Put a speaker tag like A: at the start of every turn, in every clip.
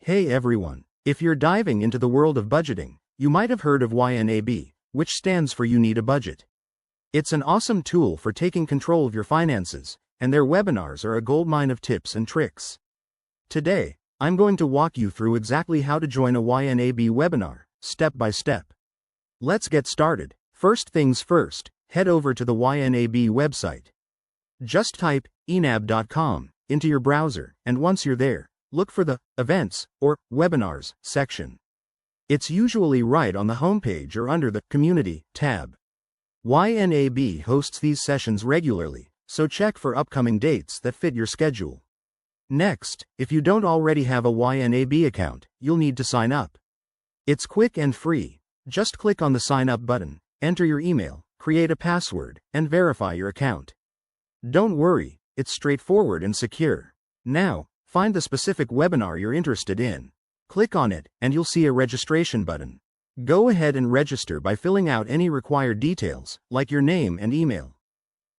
A: Hey everyone, if you're diving into the world of budgeting, you might have heard of YNAB, which stands for You Need a Budget. It's an awesome tool for taking control of your finances, and their webinars are a goldmine of tips and tricks. Today, I'm going to walk you through exactly how to join a YNAB webinar, step by step. Let's get started. First things first, head over to the YNAB website. Just type YNAB.com into your browser, and once you're there, look for the Events or Webinars section. It's usually right on the homepage or under the Community tab. YNAB hosts these sessions regularly, so check for upcoming dates that fit your schedule. Next, if you don't already have a YNAB account, you'll need to sign up. It's quick and free. Just click on the Sign Up button, enter your email, create a password, and verify your account. Don't worry, it's straightforward and secure. Now, find the specific webinar you're interested in. Click on it, and you'll see a registration button. Go ahead and register by filling out any required details, like your name and email.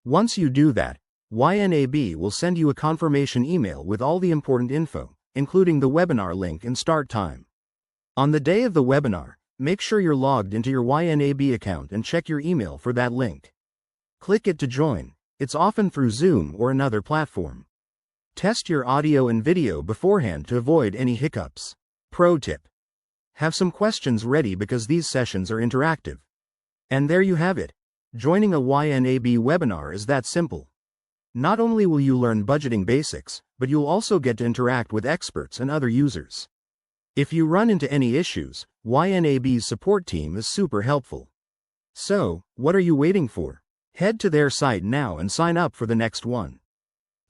A: Once you do that, YNAB will send you a confirmation email with all the important info, including the webinar link and start time. On the day of the webinar, make sure you're logged into your YNAB account and check your email for that link. Click it to join. It's often through Zoom or another platform. Test your audio and video beforehand to avoid any hiccups. Pro tip: have some questions ready because these sessions are interactive. And there you have it. Joining a YNAB webinar is that simple. Not only will you learn budgeting basics, but you'll also get to interact with experts and other users. If you run into any issues, YNAB's support team is super helpful. So, what are you waiting for? Head to their site now and sign up for the next one.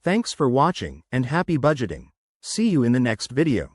A: Thanks for watching, and happy budgeting. See you in the next video.